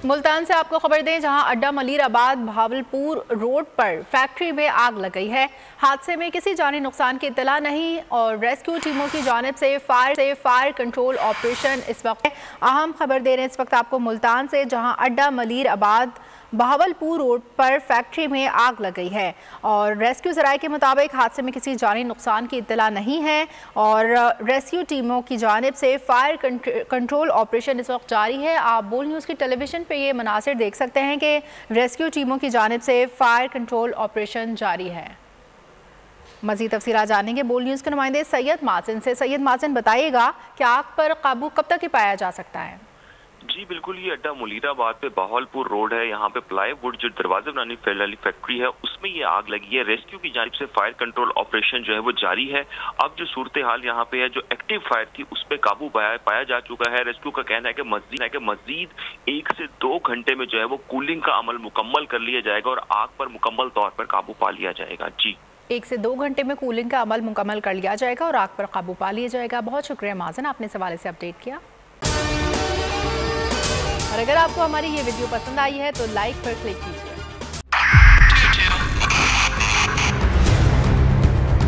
मुल्तान से आपको खबर दें, जहां अड्डा मलिराबाद भावलपुर रोड पर फैक्ट्री में आग लग गई है। हादसे में किसी जानी नुकसान की इत्तला नहीं और रेस्क्यू टीमों की जानिब से फायर कंट्रोल ऑपरेशन इस वक्त अहम खबर दे रहे हैं इस वक्त आपको मुल्तान से, जहां अड्डा मलिराबाद भावलपुर रोड पर फैक्ट्री में आग लग गई है और रेस्क्यू ज़राए के मुताबिक हादसे में किसी जानी नुकसान की इत्तला नहीं है और रेस्क्यू टीमों की जानिब से फायर कंट्रोल ऑपरेशन इस वक्त जारी है। आप बोल न्यूज़ की टेलीविज़न पे ये मनासिर देख सकते हैं कि रेस्क्यू टीमों की जानिब से फायर कंट्रोल ऑपरेशन जारी है। मज़ीद तफसीलात जानेंगे बोल न्यूज़ के नुमाइंदे सैयद माजिन से। सैयद माजिन, बताइएगा कि आग पर काबू कब तक ही पाया जा सकता है? जी बिल्कुल, ये अड्डा मुलीराबाद पे बहावलपुर रोड है। यहाँ पे प्लाईवुड जो दरवाजे बनाने वाली फैक्ट्री है उसमें ये आग लगी है। रेस्क्यू की जानिब से फायर कंट्रोल ऑपरेशन जो है वो जारी है। अब जो सूरत हाल यहाँ पे है, जो एक्टिव फायर थी उस पर काबू पाया जा चुका है। रेस्क्यू का कहना है कि मजीद 1 से 2 घंटे में जो है वो कूलिंग का अमल मुकम्मल कर लिया जाएगा और आग पर मुकम्मल तौर पर काबू पा लिया जाएगा। जी, 1 से 2 घंटे में कूलिंग का अमल मुकम्मल कर लिया जाएगा और आग पर काबू पा लिया जाएगा। बहुत शुक्रिया माजन, आपने इस हवाले से अपडेट किया। और अगर आपको हमारी ये वीडियो पसंद आई है तो लाइक पर क्लिक कीजिए।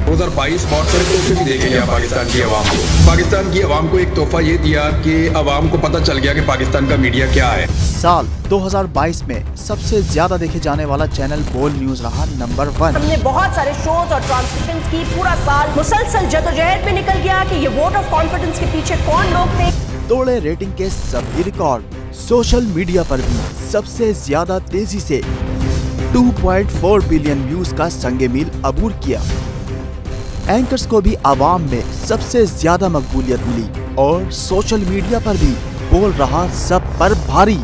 2022 बहुत सारे तोहफे भी देखे गया पाकिस्तान की आवाम को। पाकिस्तान की आवाम को एक तोहफा ये दिया कि आवाम को पता चल गया कि पाकिस्तान का मीडिया क्या है। साल 2022 में सबसे ज्यादा देखे जाने वाला चैनल बोल न्यूज रहा नंबर 1। हमने बहुत सारे शोज और ट्रांसमिशंस की, पूरा साल मुसलसल जदोजहद में निकल गया कि ये वोट ऑफ कॉन्फिडेंस के पीछे कौन लोग थे। तोड़े रेटिंग के सभी रिकॉर्ड। सोशल मीडिया पर भी सबसे ज्यादा तेजी से 2.4 बिलियन व्यूज का संगे मील अबूर किया। एंकर्स को भी आवाम में सबसे ज्यादा मकबूलियत मिली और सोशल मीडिया पर भी बोल रहा सब पर भारी।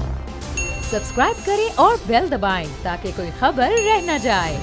सब्सक्राइब करें और बेल दबाएं ताकि कोई खबर रह न जाए।